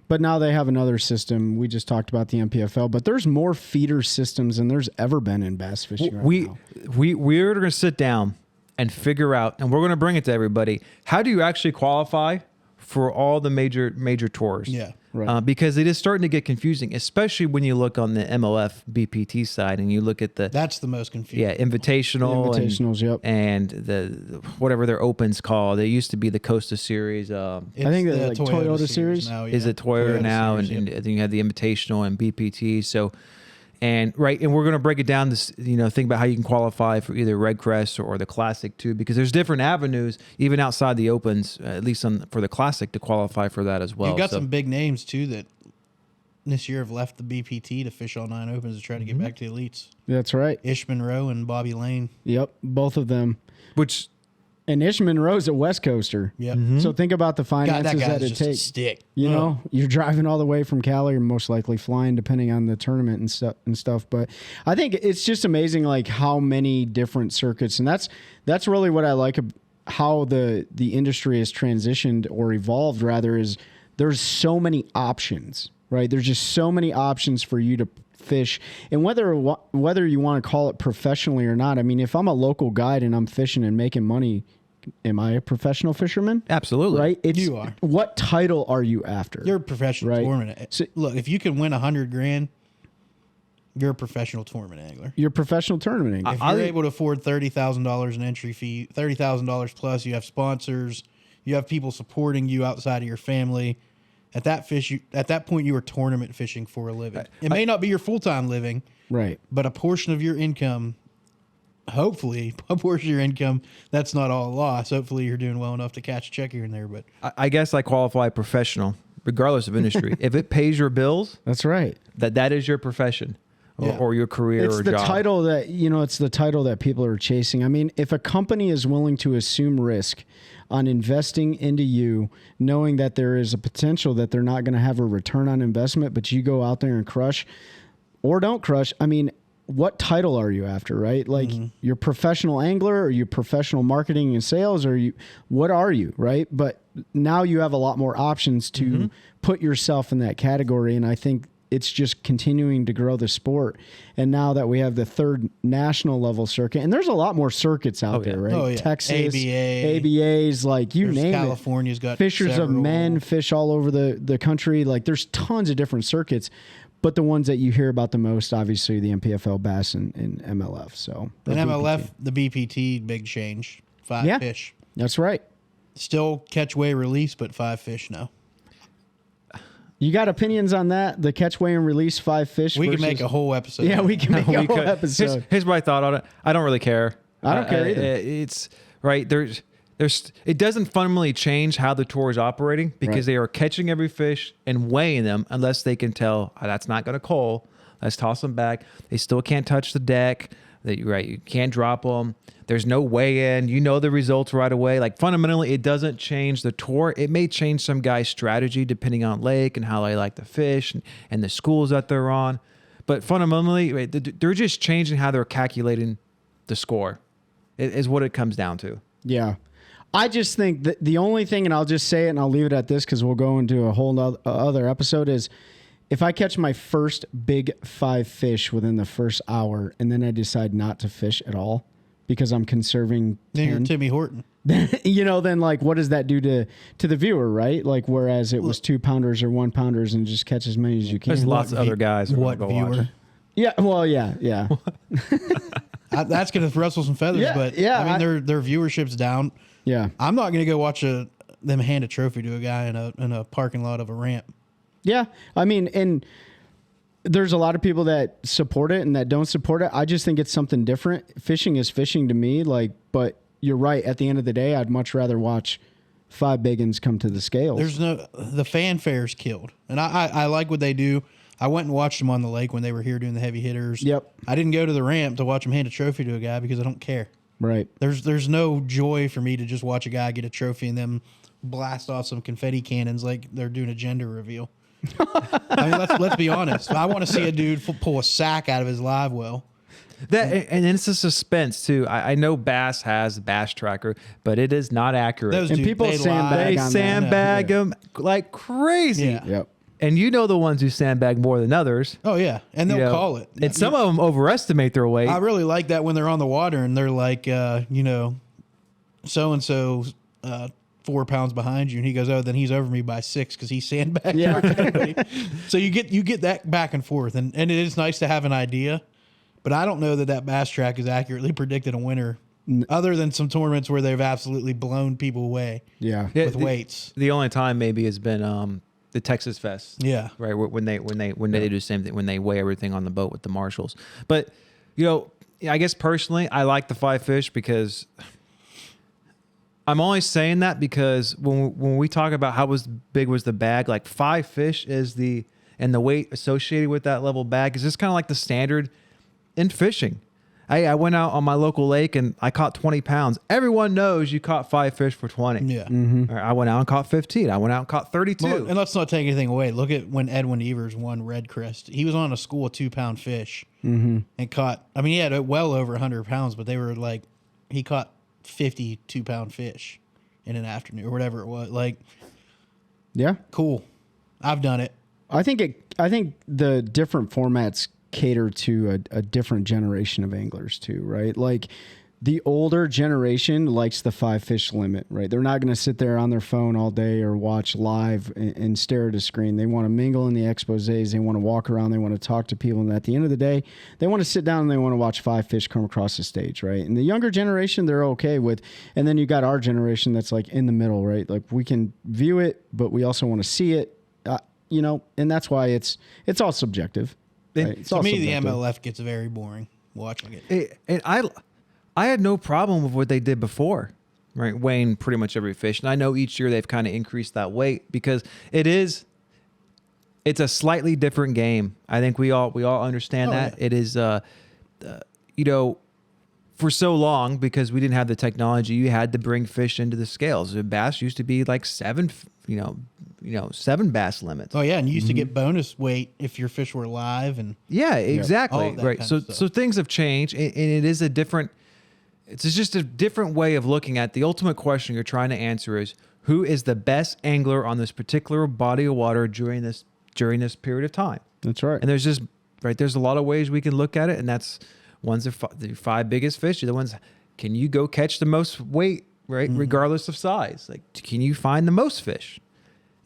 But now they have another system. We just talked about the MPFL, but there's more feeder systems than there's ever been in bass fishing right now. We're going to sit down and figure out, and we're going to bring it to everybody. How do you actually qualify for all the major tours? Yeah. Right. Because it is starting to get confusing, especially when you look on the MLF BPT side and you look at That's the most confusing. invitationals, yep. And the whatever their opens called. It used to be the Costa Series. I think the Toyota series now. Is it Toyota now? Series, And then you have the Invitational and BPT. So, and we're going to break it down to think about how you can qualify for either Red Crest or the Classic too, because there's different avenues even outside the opens, at least for the Classic, to qualify for that as well. You've got some big names too that this year have left the BPT to fish all 9 opens to try to get back to the Elites. That's right. Ish Monroe and Bobby Lane. Yep, both of them. And Ish Monroe's a West Coaster. Yep. So think about the finances that it just a takes. stick. You know, you're driving all the way from Cali, or most likely flying, depending on the tournament and stuff. But I think it's just amazing, like how many different circuits, and that's really what I like how the industry has transitioned or evolved. Rather, is there's so many options, right? There's just so many options for you to fish, and whether you want to call it professionally or not. I mean, if I'm a local guide and I'm fishing and making money, am I a professional fisherman? Absolutely. Right? You are. What title are you after? You're a professional Right. tournament. So- Look, if you can win $100,000, you're a professional tournament angler. You're a professional tournament angler. If you're able to afford $30,000 in entry fee, $30,000 plus, you have sponsors, you have people supporting you outside of your family, At that point, you were tournament fishing for a living. It may not be your full-time living, Right. but a portion of your income, hopefully, a portion of your income, that's not all lost. Hopefully, you're doing well enough to catch a check here and there. But I guess I qualify professional, regardless of industry. If it pays your bills, That's right. that is your profession or, Yeah. or your career It's or the job. title that, it's the title that people are chasing. I mean, if a company is willing to assume risk on investing into you, knowing that there is a potential that they're not going to have a return on investment, but you go out there and crush or don't crush, I mean, what title are you after, right? Like you're professional angler, or you professional marketing and sales, or what are you, right? But now you have a lot more options to put yourself in that category. And I think it's just continuing to grow the sport. And now that we have the third national level circuit, and there's a lot more circuits out there, right? Oh, yeah. Texas, ABA. ABAs, like you name California's it. got Fishers several. of Men fish all over the country. Like there's tons of different circuits. But the ones that you hear about the most, obviously, the MPFL Bass and MLF. So And the MLF, BPT. the BPT, big change. 5 fish. That's right. Still catch, weigh, release, but 5 fish now. You got opinions on that? The catch, weigh, and release 5 fish? We versus... can make a whole episode. Yeah, we can make a We whole could. episode. Here's my thought on it. I don't really care. I don't care either. It's right. There's it doesn't fundamentally change how the tour is operating because Right. they are catching every fish and weighing them unless they can tell that's not going to coal. Let's toss them back. They still can't touch the deck. You can't drop them. There's no weigh in. You know the results right away. Like fundamentally, it doesn't change the tour. It may change some guy's strategy depending on lake and how they like to fish and the schools that they're on. But fundamentally, they're just changing how they're calculating the score. Is what it comes down to. Yeah. I just think that the only thing, and I'll just say it and I'll leave it at this because we'll go into a whole other episode, is if I catch my first big 5 fish within the first hour and then I decide not to fish at all because I'm conserving Then you're 10, Timmy Horton. then like what does that do to the viewer, right? Like whereas it was 2-pounders or 1-pounders and just catch as many as you can. There's lots of other guys. who What wanna go watch. viewer? Yeah, well, yeah. That's going to rustle some feathers, Yeah, but yeah, I mean, their viewership's down. Yeah. I'm not going to go watch them hand a trophy to a guy in a parking lot of a ramp. Yeah. I mean, and there's a lot of people that support it and that don't support it. I just think it's something different. Fishing is fishing to me, but you're right. At the end of the day, I'd much rather watch 5 big uns come to the scales. The fanfare's killed. And I like what they do. I went and watched them on the lake when they were here doing the heavy hitters. Yep. I didn't go to the ramp to watch them hand a trophy to a guy because I don't care. Right. There's no joy for me to just watch a guy get a trophy and then blast off some confetti cannons like they're doing a gender reveal. I mean, let's be honest. I want to see a dude pull a sack out of his live well. And it's a suspense too. I know Bass has Bass Tracker, but it is not accurate. Those And dudes, people they sandbag lie. They on that. sandbag them like crazy. Yeah. Yep. And you know the ones who sandbag more than others. Oh yeah, and they'll You know, call it. And some of them overestimate their weight. I really like that when they're on the water and they're like, so and so 4 pounds behind you, and he goes, oh, then he's over me by 6 because he sandbagged. Yeah. So you get that back and forth, and it is nice to have an idea, but I don't know that Bass Track has accurately predicted a winner, other than some tournaments where they've absolutely blown people away. Yeah. Yeah, with weights. The only time maybe has been the Texas Fest. Yeah. Right. When they do the same thing, when they weigh everything on the boat with the marshals. But I guess personally, I like the 5 fish because I'm only saying that because when we talk about how big was the bag, like 5 fish and the weight associated with that level bag is just kind of like the standard in fishing. I went out on my local lake and I caught 20 pounds. Everyone knows you caught 5 fish for 20. Yeah. Or I went out and caught 15. I went out and caught 32. Well, and let's not take anything away. Look at when Edwin Evers won Red Crest. He was on a school of 2-pound fish and caught, I mean, he had well over 100 pounds, but they were like, he caught 50 2-pound fish in an afternoon or whatever it was. Like, Yeah. cool. I've done it. I think the different formats cater to a different generation of anglers too, right? Like the older generation likes the 5 fish limit, right? They're not going to sit there on their phone all day or watch live and stare at a screen. They want to mingle in the exposés. They want to walk around. They want to talk to people. And at the end of the day, they want to sit down and they want to watch 5 fish come across the stage, right? And the younger generation, they're okay with. And then you got our generation that's like in the middle, right? Like we can view it, but we also want to see it. and that's why it's all subjective. Right? It's To all me, subjective. the MLF gets very boring watching it. And I had no problem with what they did before, right? Weighing pretty much every fish. And I know each year they've kind of increased that weight because it's a slightly different game. I think we all understand that. Yeah. It is, for so long, because we didn't have the technology, you had to bring fish into the scales. The bass used to be like 7 bass limits. Oh yeah, and you used to get bonus weight if your fish were live, and Yeah, exactly. All of that Right. kind So of stuff. so things have changed, and it is it's just a different way of looking at the ultimate question you're trying to answer is who is the best angler on this particular body of water during this period of time. That's right. And there's a lot of ways we can look at it, and that's one's the 5 biggest fish. The ones, can you go catch the most weight, right? Regardless of size. Like, can you find the most fish?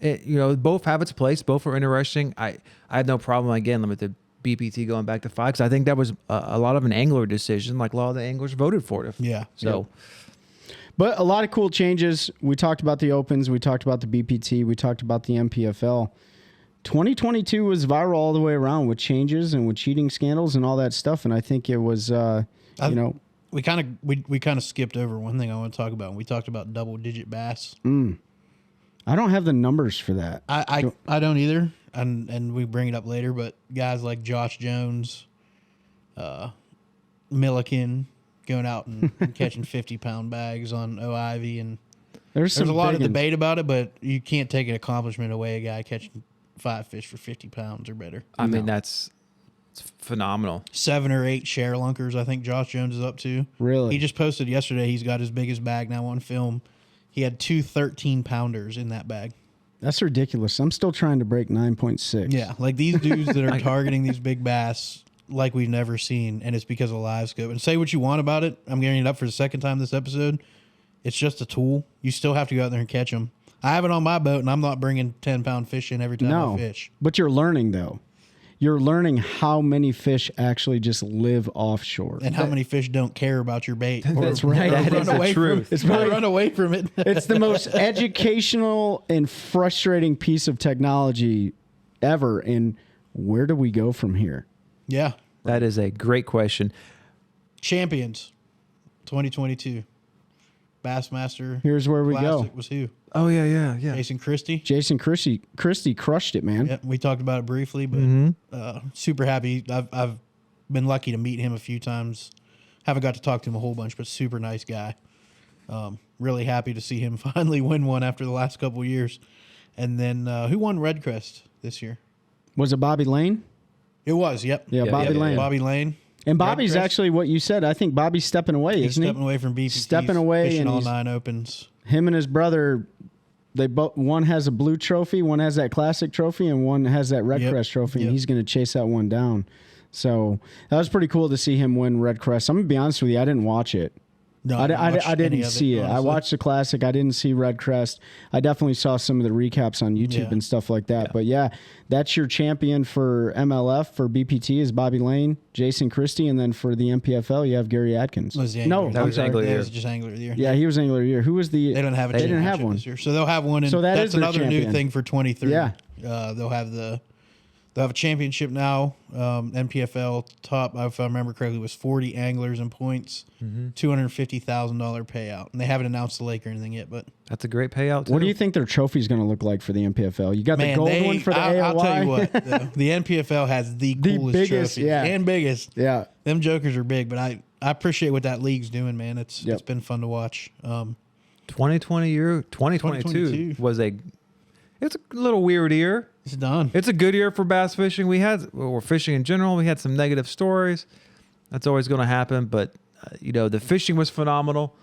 Both have its place. Both are interesting. I have no problem, again, with the BPT going back to 5, because I think that was a lot of an angler decision. Like, a lot of the anglers voted for it. Yeah. So, But a lot of cool changes. We talked about the Opens. We talked about the BPT. We talked about the MPFL. 2022 was viral all the way around with changes and with cheating scandals and all that stuff. And I think it was, we kind of skipped over one thing I want to talk about. We talked about double-digit bass. I don't have the numbers for that. I don't either, and we bring it up later. But guys like Josh Jones, Milliken, going out and catching 50-pound bags on Ivy, and There's a lot of big debate about it. But you can't take an accomplishment away. A guy catching 5 fish for 50 pounds or better. I mean, it's phenomenal. 7 or 8 share lunkers, I think Josh Jones is up to. Really? He just posted yesterday he's got his biggest bag now on film. He had 2 13-pounders in that bag. That's ridiculous. I'm still trying to break 9.6. Yeah, like these dudes that are targeting these big bass like we've never seen, and it's because of LiveScope. And say what you want about it. I'm getting it up for the second time this episode. It's just a tool. You still have to go out there and catch them. I have it on my boat, and I'm not bringing 10-pound fish in every time I fish. But you're learning, though. You're learning how many fish actually just live offshore. And how many fish don't care about your bait. That's right. That is the truth. It's run away from it. It's the most educational and frustrating piece of technology ever. And where do we go from here? Yeah. That is a great question. Champions 2022. Bassmaster. Here's where we Classic go. was who? Oh, yeah. Jason Christie. Jason Christie crushed it, man. Yep, we talked about it briefly, but super happy. I've been lucky to meet him a few times. Haven't got to talk to him a whole bunch, but super nice guy. Really happy to see him finally win one after the last couple of years. And then who won Red Crest this year? Was it Bobby Lane? It was, yep. Yeah, Bobby Lane. Bobby Lane. And Bobby's Red Crest. actually what you said. I think Bobby's stepping away, He's isn't he? stepping away from BPT. Stepping away, fishing and all he's- 9 opens. Him and his brother, they both, one has a blue trophy, one has that classic trophy, and one has that Red Yep, Crest trophy, yep. and he's going to chase that one down. So that was pretty cool to see him win Red Crest. I'm going to be honest with you, I didn't watch it. No, I didn't watch any didn't of see it. I honestly. watched the classic. I didn't see Red Crest. I definitely saw some of the recaps on YouTube Yeah. and stuff like that. But yeah, that's your champion for MLF. For BPT is Bobby Lane, Jason Christie, and then for the MPFL you have Gary Atkins. Was the No, angler. that I'm was sorry. Angler of the That Year. was just angler of the year. Yeah, he was Angler of the Year. Who was the? They don't have a They didn't have championship one. this year, so they'll have one. And So that that's is their another new champion. thing for 23. Yeah. They'll have a championship now. NPFL top, if I remember correctly, was 40 anglers and points, $250,000 payout, and they haven't announced the lake or anything yet. But That's a great payout, too. What do you think their trophy is going to look like for the MPFL? You got the man, gold one for the AOY. I'll tell you what, the NPFL has the coolest biggest, trophies yeah. and biggest. Yeah. Them jokers are big, but I appreciate what that league's doing, man. It's been fun to watch. 2022 2022 was it's a little weird year. It's done. It's a good year for bass fishing. We're fishing in general. We had some negative stories. That's always going to happen. But, the fishing was phenomenal.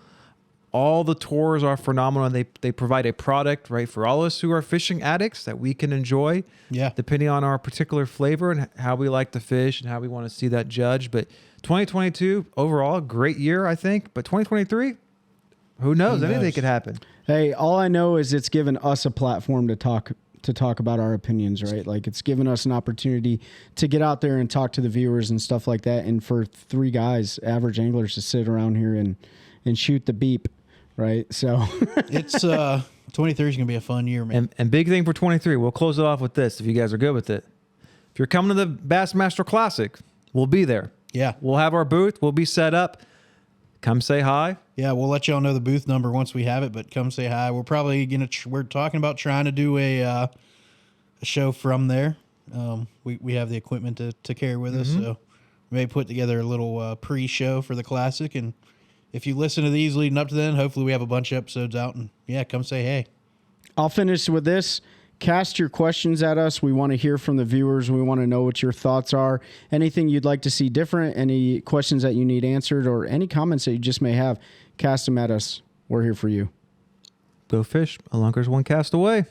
All the tours are phenomenal. They provide a product, right, for all of us who are fishing addicts that we can enjoy. Yeah. Depending on our particular flavor and how we like to fish and how we want to see that judged. But 2022, overall, great year, I think. But 2023, who knows? Anything could happen. Hey, all I know is it's given us a platform to talk about our opinions, right? Like it's given us an opportunity to get out there and talk to the viewers and stuff like that. And for 3 guys, average anglers, to sit around here and shoot the beep, right? So It's 23 is going to be a fun year, man. And big thing for 23, we'll close it off with this if you guys are good with it. If you're coming to the Bassmaster Classic, we'll be there. Yeah. We'll have our booth. We'll be set up. Come say hi. Yeah, we'll let y'all know the booth number once we have it, but come say hi. We're probably going to, we're talking about trying to do a show from there. We have the equipment to carry with us, so we may put together a little pre-show for the Classic. And if you listen to these leading up to then, hopefully we have a bunch of episodes out. And yeah, come say hey. I'll finish with this. Cast your questions at us. We want to hear from the viewers. We want to know what your thoughts are. Anything you'd like to see different, any questions that you need answered, or any comments that you just may have, cast them at us. We're here for you. Go fish. A lunker's one cast away.